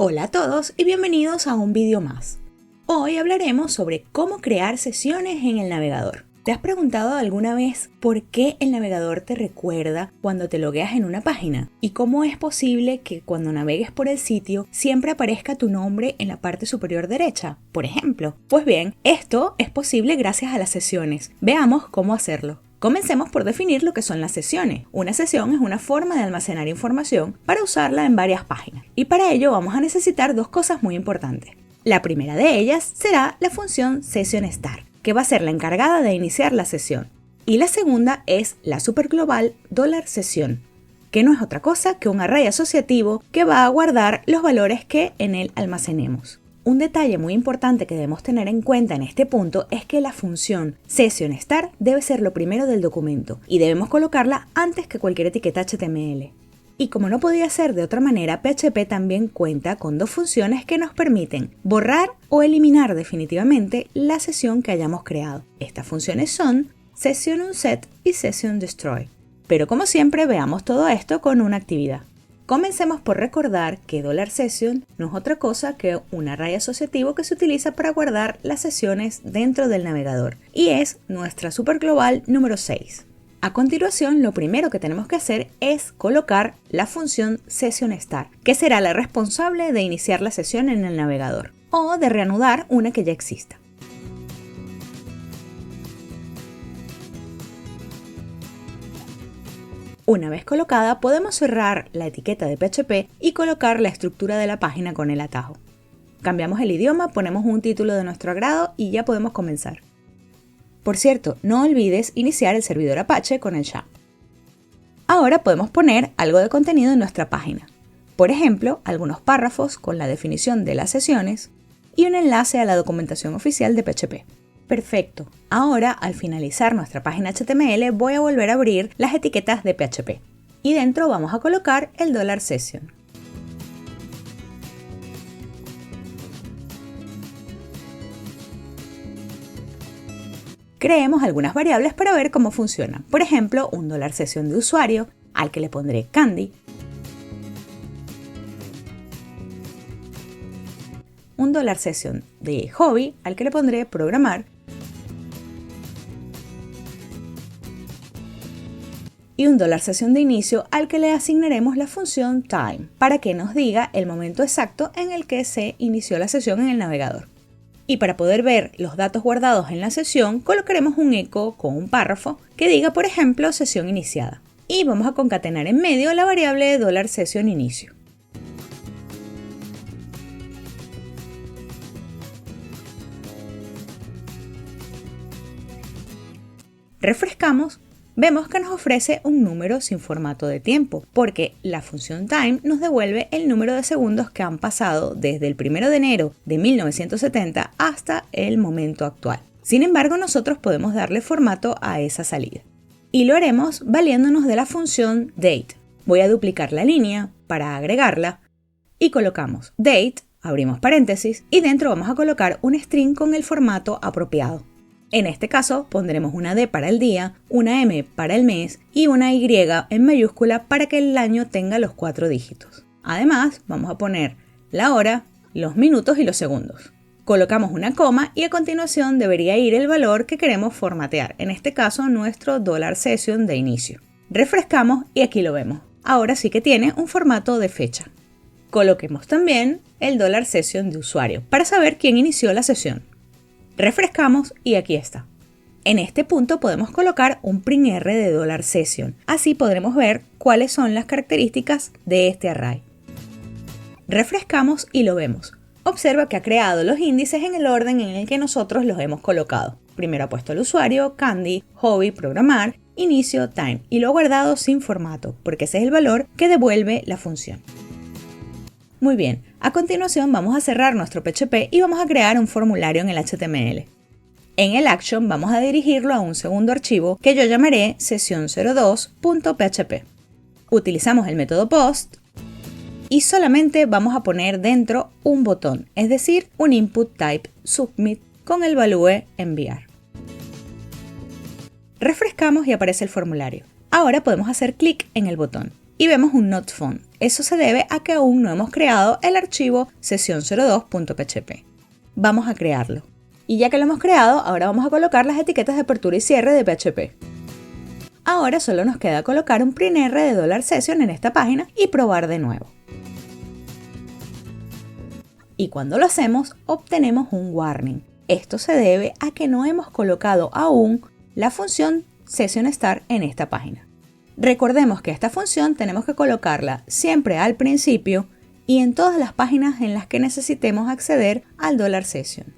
Hola a todos y bienvenidos a un vídeo más. Hoy hablaremos sobre cómo crear sesiones en el navegador. ¿Te has preguntado alguna vez por qué el navegador te recuerda cuando te logueas en una página? ¿Y cómo es posible que cuando navegues por el sitio siempre aparezca tu nombre en la parte superior derecha, por ejemplo? Pues bien, esto es posible gracias a las sesiones. Veamos cómo hacerlo. Comencemos por definir lo que son las sesiones. Una sesión es una forma de almacenar información para usarla en varias páginas. Y para ello vamos a necesitar dos cosas muy importantes. La primera de ellas será la función SessionStart, que va a ser la encargada de iniciar la sesión. Y la segunda es la superglobal $session, que no es otra cosa que un array asociativo que va a guardar los valores que en él almacenemos. Un detalle muy importante que debemos tener en cuenta en este punto es que la función SessionStart debe ser lo primero del documento y debemos colocarla antes que cualquier etiqueta HTML. Y como no podía ser de otra manera, PHP también cuenta con dos funciones que nos permiten borrar o eliminar definitivamente la sesión que hayamos creado. Estas funciones son SessionUnset y SessionDestroy. Pero como siempre, veamos todo esto con una actividad. Comencemos por recordar que $session no es otra cosa que un array asociativo que se utiliza para guardar las sesiones dentro del navegador y es nuestra superglobal número 6. A continuación, lo primero que tenemos que hacer es colocar la función SessionStart, que será la responsable de iniciar la sesión en el navegador o de reanudar una que ya exista. Una vez colocada, podemos cerrar la etiqueta de PHP y colocar la estructura de la página con el atajo. Cambiamos el idioma, ponemos un título de nuestro agrado y ya podemos comenzar. Por cierto, no olvides iniciar el servidor Apache con el SHA. Ahora podemos poner algo de contenido en nuestra página. Por ejemplo, algunos párrafos con la definición de las sesiones y un enlace a la documentación oficial de PHP. Perfecto. Ahora, al finalizar nuestra página HTML, voy a volver a abrir las etiquetas de PHP. Y dentro vamos a colocar el $session. Creemos algunas variables para ver cómo funciona. Por ejemplo, un $session de usuario, al que le pondré Candy. Un $session de hobby, al que le pondré programar. Y un $session de inicio al que le asignaremos la función time para que nos diga el momento exacto en el que se inició la sesión en el navegador. Y para poder ver los datos guardados en la sesión, colocaremos un eco con un párrafo que diga, por ejemplo, sesión iniciada. Y vamos a concatenar en medio la variable $session inicio. Refrescamos. Vemos que nos ofrece un número sin formato de tiempo, porque la función time nos devuelve el número de segundos que han pasado desde el 1 de enero de 1970 hasta el momento actual. Sin embargo, nosotros podemos darle formato a esa salida. Y lo haremos valiéndonos de la función date. Voy a duplicar la línea para agregarla y colocamos date, abrimos paréntesis, y dentro vamos a colocar un string con el formato apropiado. En este caso pondremos una D para el día, una M para el mes y una Y en mayúscula para que el año tenga los 4 dígitos. Además, vamos a poner la hora, los minutos y los segundos. Colocamos una coma y a continuación debería ir el valor que queremos formatear, en este caso nuestro $session de inicio. Refrescamos y aquí lo vemos. Ahora sí que tiene un formato de fecha. Coloquemos también el $session de usuario para saber quién inició la sesión. Refrescamos y aquí está. En este punto podemos colocar un printr de $session. Así podremos ver cuáles son las características de este array. Refrescamos y lo vemos. Observa que ha creado los índices en el orden en el que nosotros los hemos colocado. Primero ha puesto el usuario, Candy, hobby, programar, inicio, time y lo ha guardado sin formato, porque ese es el valor que devuelve la función. Muy bien, a continuación vamos a cerrar nuestro PHP y vamos a crear un formulario en el HTML. En el action vamos a dirigirlo a un segundo archivo que yo llamaré session02.php. Utilizamos el método post y solamente vamos a poner dentro un botón, es decir, un input type submit con el value enviar. Refrescamos y aparece el formulario. Ahora podemos hacer clic en el botón. y vemos un not found. Eso se debe a que aún no hemos creado el archivo sesión02.php. Vamos a crearlo. Y ya que lo hemos creado, ahora vamos a colocar las etiquetas de apertura y cierre de PHP. Ahora solo nos queda colocar un prinr de $session en esta página y probar de nuevo. Y cuando lo hacemos, obtenemos un warning. Esto se debe a que no hemos colocado aún la función SessionStart en esta página. Recordemos que esta función tenemos que colocarla siempre al principio y en todas las páginas en las que necesitemos acceder al $session.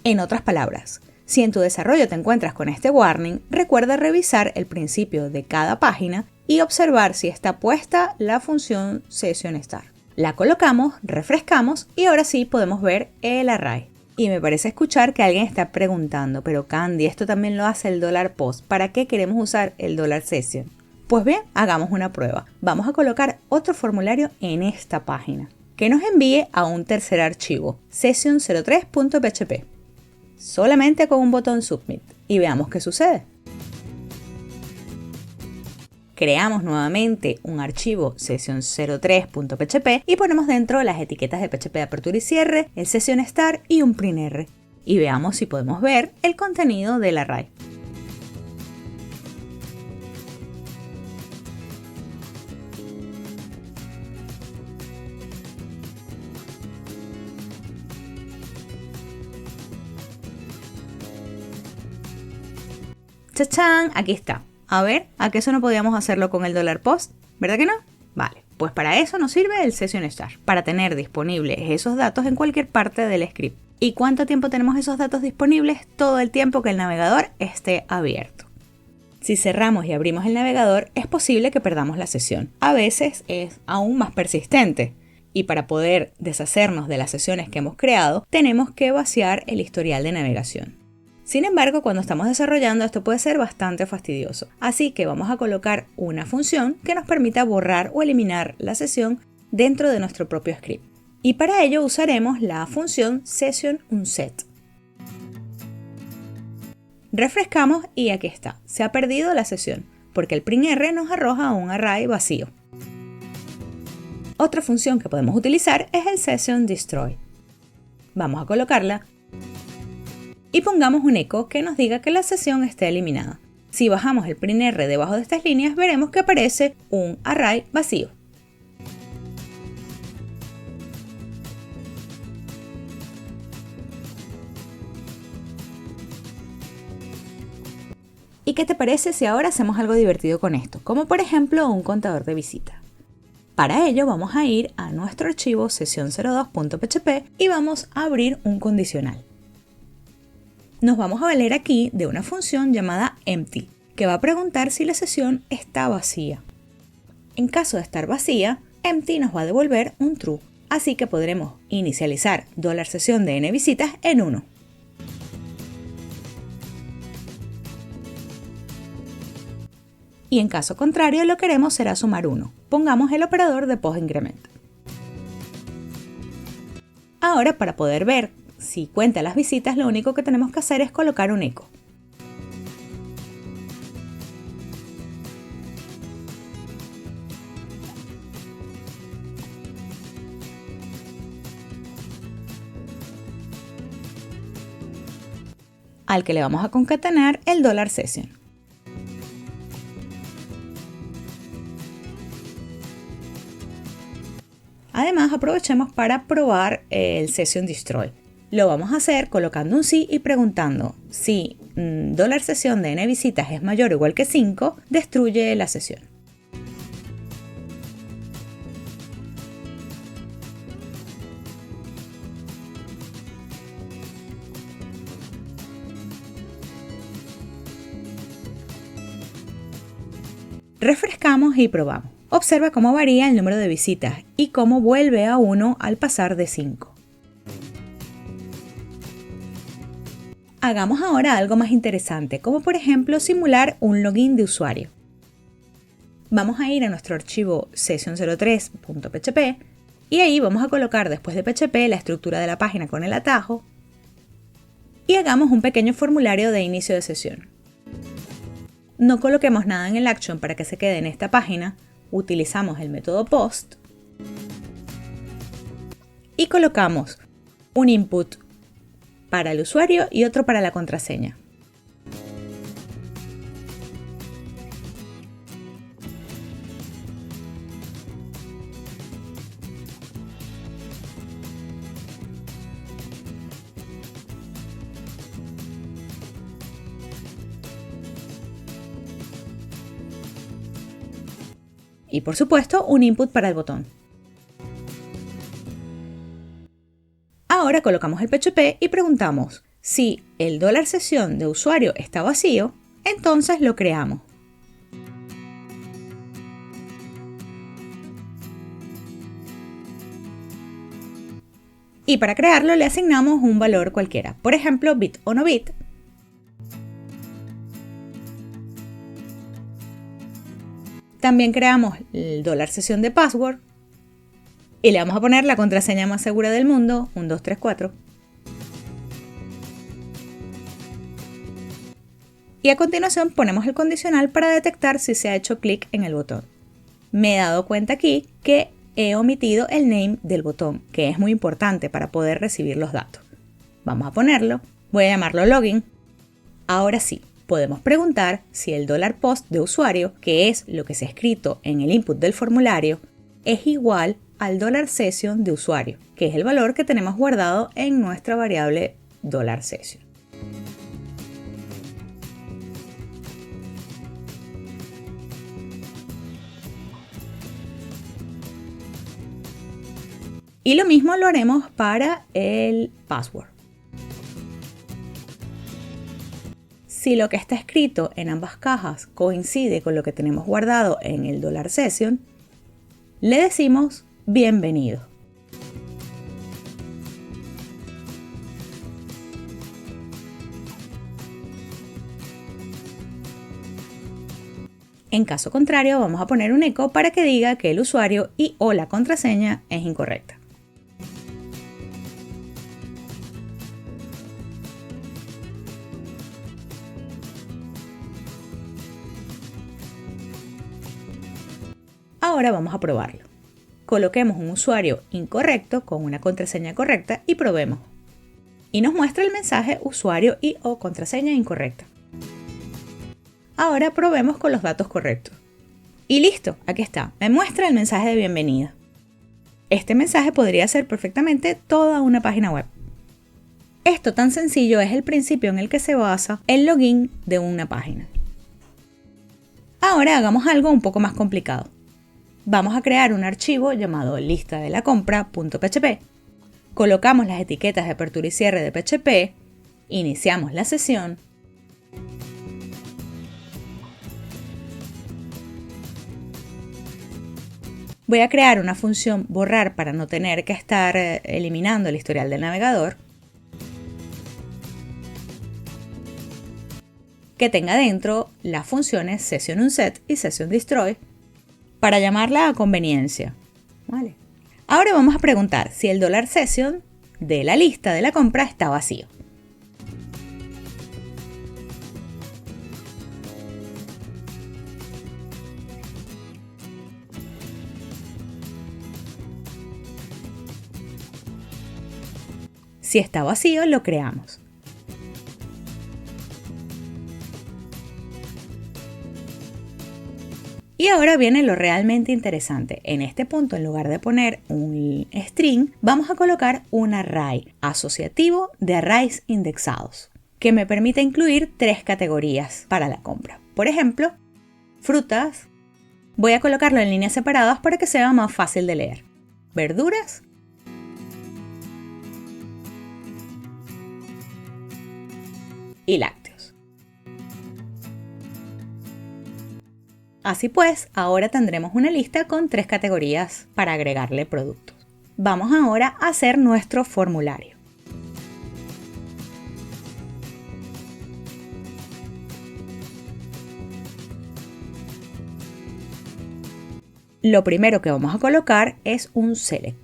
En otras palabras, si en tu desarrollo te encuentras con este warning, recuerda revisar el principio de cada página y observar si está puesta la función SessionStart. La colocamos, refrescamos y ahora sí podemos ver el array. Y me parece escuchar que alguien está preguntando, pero Candy, esto también lo hace el $post. ¿Para qué queremos usar el $session? Pues bien, hagamos una prueba. Vamos a colocar otro formulario en esta página que nos envíe a un tercer archivo, session03.php. Solamente con un botón Submit y veamos qué sucede. Creamos nuevamente un archivo session03.php y ponemos dentro las etiquetas de PHP de apertura y cierre, el SessionStart y un prinr. Y veamos si podemos ver el contenido del array. ¡Chachán! Aquí está. A ver, ¿a qué eso no podíamos hacerlo con el $post? ¿Verdad que no? Vale, pues para eso nos sirve el SessionStart, para tener disponibles esos datos en cualquier parte del script. ¿Y cuánto tiempo tenemos esos datos disponibles? Todo el tiempo que el navegador esté abierto. Si cerramos y abrimos el navegador, es posible que perdamos la sesión. A veces es aún más persistente. Y para poder deshacernos de las sesiones que hemos creado, tenemos que vaciar el historial de navegación. Sin embargo, cuando estamos desarrollando esto puede ser bastante fastidioso, así que vamos a colocar una función que nos permita borrar o eliminar la sesión dentro de nuestro propio script. Y para ello usaremos la función sessionUnset. Refrescamos y aquí está, se ha perdido la sesión, porque el prinr nos arroja un array vacío. Otra función que podemos utilizar es el sessionDestroy. Vamos a colocarla y pongamos un eco que nos diga que la sesión está eliminada. Si bajamos el prinr debajo de estas líneas, veremos que aparece un array vacío. ¿Y qué te parece si ahora hacemos algo divertido con esto? Como por ejemplo un contador de visita. Para ello vamos a ir a nuestro archivo session02.php y vamos a abrir un condicional. Nos vamos a valer aquí de una función llamada empty, que va a preguntar si la sesión está vacía. En caso de estar vacía, empty nos va a devolver un true, así que podremos inicializar $session de nVisitas en 1. Y en caso contrario, lo que haremos será sumar 1. Pongamos el operador de post-incremento. Ahora, para poder ver si cuenta las visitas, lo único que tenemos que hacer es colocar un eco. Al que le vamos a concatenar el $session. Además, aprovechemos para probar el SessionDestroy. Lo vamos a hacer colocando un sí y preguntando si $session de nVisitas es mayor o igual que 5, destruye la sesión. Refrescamos y probamos. Observa cómo varía el número de visitas y cómo vuelve a 1 al pasar de 5. Hagamos ahora algo más interesante, como por ejemplo simular un login de usuario. Vamos a ir a nuestro archivo session03.php y ahí vamos a colocar después de PHP la estructura de la página con el atajo y hagamos un pequeño formulario de inicio de sesión. No coloquemos nada en el action para que se quede en esta página, utilizamos el método POST y colocamos un input para el usuario y otro para la contraseña. Y por supuesto, un input para el botón. Ahora colocamos el PHP y preguntamos si el $sesión de usuario está vacío, entonces lo creamos. Y para crearlo le asignamos un valor cualquiera, por ejemplo, bit o no bit. También creamos el $sesión de password y le vamos a poner la contraseña más segura del mundo, 1234. Y a continuación ponemos el condicional para detectar si se ha hecho clic en el botón. Me he dado cuenta aquí que he omitido el name del botón, que es muy importante para poder recibir los datos. Vamos a ponerlo, voy a llamarlo login. Ahora sí. Podemos preguntar si el $post de usuario, que es lo que se ha escrito en el input del formulario, es igual al $session de usuario, que es el valor que tenemos guardado en nuestra variable $session. Y lo mismo lo haremos para el password. Si lo que está escrito en ambas cajas coincide con lo que tenemos guardado en el $session, le decimos bienvenido. En caso contrario, vamos a poner un eco para que diga que el usuario y o la contraseña es incorrecta. Ahora vamos a probarlo. Coloquemos un usuario incorrecto con una contraseña correcta y probemos. Y nos muestra el mensaje usuario y o contraseña incorrecta. Ahora probemos con los datos correctos. Y listo, aquí está, me muestra el mensaje de bienvenida. Este mensaje podría ser perfectamente toda una página web. Esto tan sencillo es el principio en el que se basa el login de una página. Ahora hagamos algo un poco más complicado. Vamos a crear un archivo llamado listadelacompra.php. Colocamos las etiquetas de apertura y cierre de PHP, iniciamos la sesión, voy a crear una función borrar para no tener que estar eliminando el historial del navegador, que tenga dentro las funciones sessionUnset y sessionDestroy, para llamarla a conveniencia. ¿Vale? Ahora vamos a preguntar si el $session de la lista de la compra está vacío. Si está vacío, lo creamos. Y ahora viene lo realmente interesante. En este punto, en lugar de poner un string, vamos a colocar un array asociativo de arrays indexados, que me permite incluir 3 categorías para la compra. Por ejemplo, frutas. Voy a colocarlo en líneas separadas para que sea más fácil de leer. Verduras. Y lácteos. Así pues, ahora tendremos una lista con 3 categorías para agregarle productos. Vamos ahora a hacer nuestro formulario. Lo primero que vamos a colocar es un select,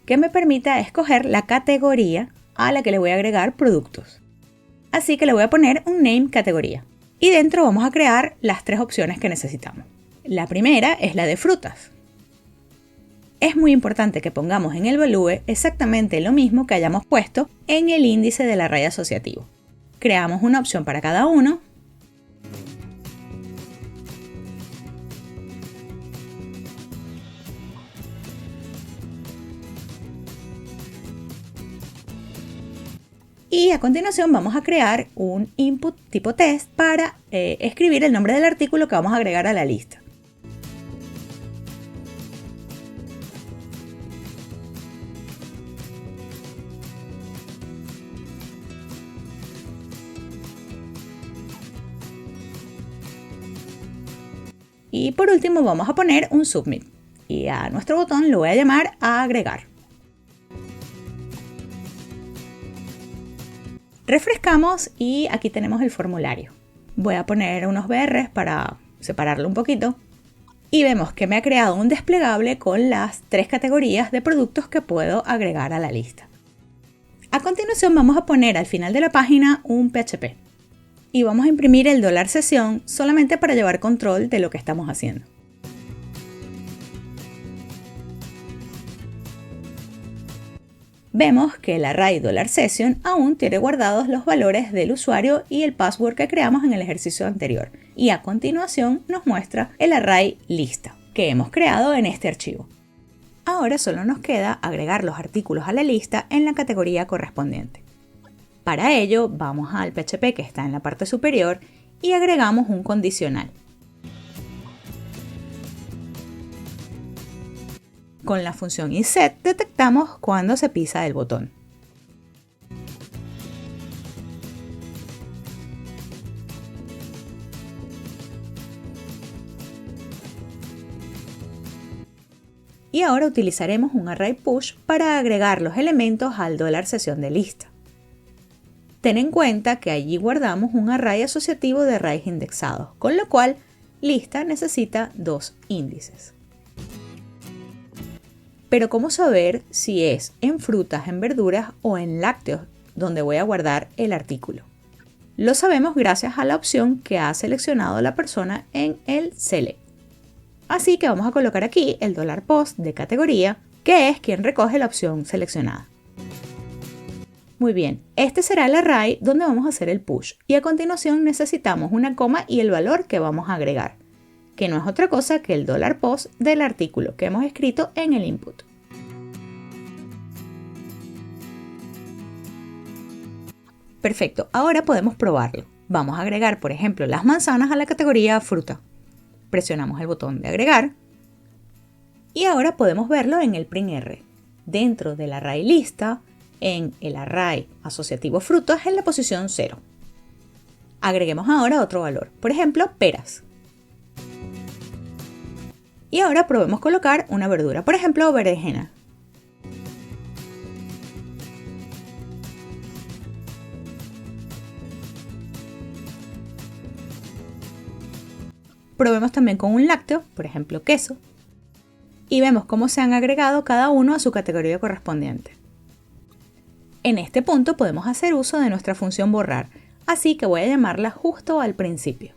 que me permita escoger la categoría a la que le voy a agregar productos. Así que le voy a poner un name categoría. Y dentro vamos a crear las 3 opciones que necesitamos. La primera es la de frutas. Es muy importante que pongamos en el value exactamente lo mismo que hayamos puesto en el índice del array asociativo. Creamos una opción para cada uno. Y a continuación vamos a crear un input tipo test para escribir el nombre del artículo que vamos a agregar a la lista. Y por último vamos a poner un submit. Y a nuestro botón lo voy a llamar a agregar. Refrescamos y aquí tenemos el formulario. Voy a poner unos BRs para separarlo un poquito. Y vemos que me ha creado un desplegable con las 3 categorías de productos que puedo agregar a la lista. A continuación vamos a poner al final de la página un PHP. Y vamos a imprimir el $sesión solamente para llevar control de lo que estamos haciendo. Vemos que el array $session aún tiene guardados los valores del usuario y el password que creamos en el ejercicio anterior. Y a continuación nos muestra el array lista que hemos creado en este archivo. Ahora solo nos queda agregar los artículos a la lista en la categoría correspondiente. Para ello vamos al PHP que está en la parte superior y agregamos un condicional. Con la función isEt detectamos cuando se pisa el botón. Y ahora utilizaremos un array push para agregar los elementos al $sesión de lista. Ten en cuenta que allí guardamos un array asociativo de arrays indexados, con lo cual lista necesita 2 índices. Pero ¿cómo saber si es en frutas, en verduras o en lácteos donde voy a guardar el artículo? Lo sabemos gracias a la opción que ha seleccionado la persona en el select. Así que vamos a colocar aquí el $post de categoría, que es quien recoge la opción seleccionada. Muy bien, este será el array donde vamos a hacer el push y a continuación necesitamos una coma y el valor que vamos a agregar, que no es otra cosa que el $post del artículo que hemos escrito en el input. Perfecto, ahora podemos probarlo. Vamos a agregar, por ejemplo, las manzanas a la categoría fruta. Presionamos el botón de agregar y ahora podemos verlo en el printr. Dentro del array lista, en el array asociativo frutas en la posición 0. Agreguemos ahora otro valor, por ejemplo, peras. Y ahora probemos colocar una verdura, por ejemplo, berenjena. Probemos también con un lácteo, por ejemplo, queso. Y vemos cómo se han agregado cada uno a su categoría correspondiente. En este punto podemos hacer uso de nuestra función borrar, así que voy a llamarla justo al principio.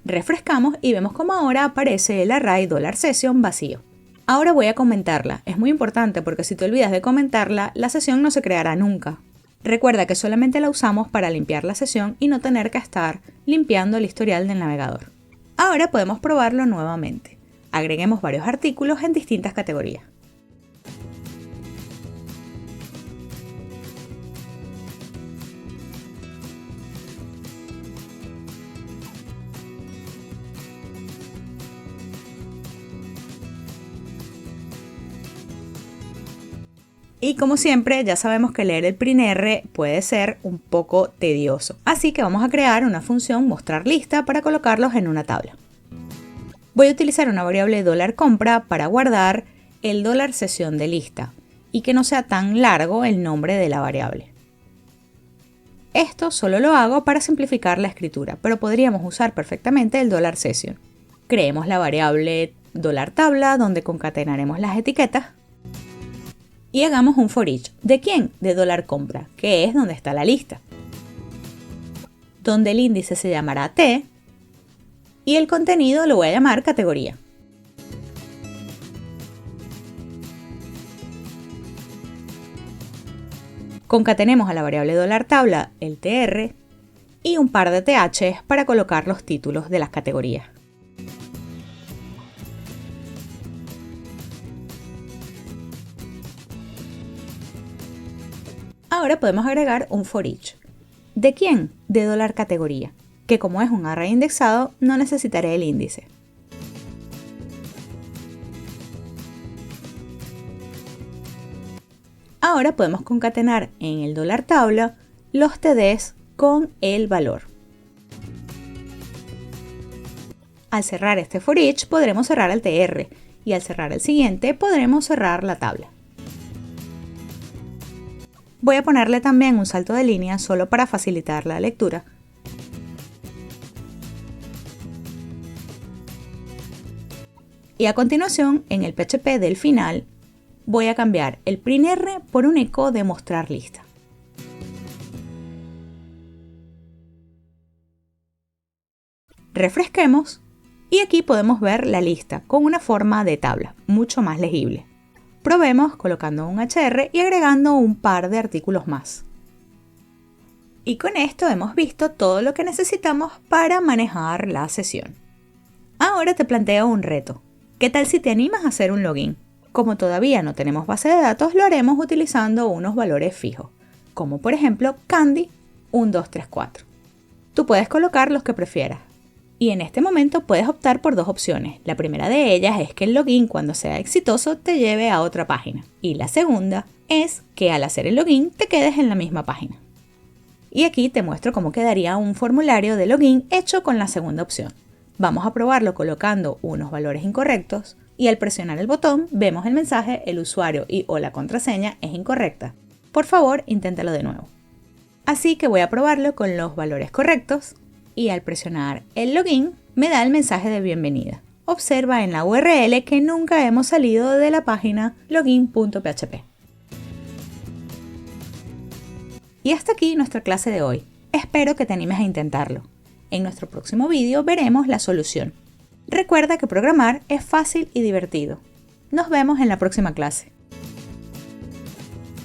Refrescamos y vemos cómo ahora aparece el array $session vacío. Ahora voy a comentarla, es muy importante porque si te olvidas de comentarla, la sesión no se creará nunca. Recuerda que solamente la usamos para limpiar la sesión y no tener que estar limpiando el historial del navegador. Ahora podemos probarlo nuevamente. Agreguemos varios artículos en distintas categorías. Y como siempre, ya sabemos que leer el printr puede ser un poco tedioso. Así que vamos a crear una función mostrar lista para colocarlos en una tabla. Voy a utilizar una variable $compra para guardar el $sesión de lista y que no sea tan largo el nombre de la variable. Esto solo lo hago para simplificar la escritura, pero podríamos usar perfectamente el $session. Creemos la variable $tabla donde concatenaremos las etiquetas. Y hagamos un for each. ¿De quién? De $compra, que es donde está la lista. Donde el índice se llamará t y el contenido lo voy a llamar categoría. Concatenemos a la variable $tabla el tr y un par de ths para colocar los títulos de las categorías. Ahora podemos agregar un for each. ¿De quién? De $categoría, que como es un array indexado, no necesitaré el índice. Ahora podemos concatenar en el $tabla los tds con el valor. Al cerrar este for each podremos cerrar el tr y al cerrar el siguiente podremos cerrar la tabla. Voy a ponerle también un salto de línea solo para facilitar la lectura. Y a continuación, en el PHP del final, voy a cambiar el printr por un eco de mostrar lista. Refresquemos y aquí podemos ver la lista con una forma de tabla, mucho más legible. Probemos colocando un hr y agregando un par de artículos más. Y con esto hemos visto todo lo que necesitamos para manejar la sesión. Ahora te planteo un reto. ¿Qué tal si te animas a hacer un login? Como todavía no tenemos base de datos, lo haremos utilizando unos valores fijos, como por ejemplo Candy 1234. Tú puedes colocar los que prefieras. Y en este momento puedes optar por dos opciones. La primera de ellas es que el login, cuando sea exitoso, te lleve a otra página. Y la segunda es que al hacer el login te quedes en la misma página. Y aquí te muestro cómo quedaría un formulario de login hecho con la segunda opción. Vamos a probarlo colocando unos valores incorrectos y al presionar el botón vemos el mensaje "el usuario y/o la contraseña es incorrecta. Por favor, inténtalo de nuevo". Así que voy a probarlo con los valores correctos. Y al presionar el login me da el mensaje de bienvenida. Observa en la URL que nunca hemos salido de la página login.php. Y hasta aquí nuestra clase de hoy. Espero que te animes a intentarlo. En nuestro próximo vídeo veremos la solución. Recuerda que programar es fácil y divertido. Nos vemos en la próxima clase.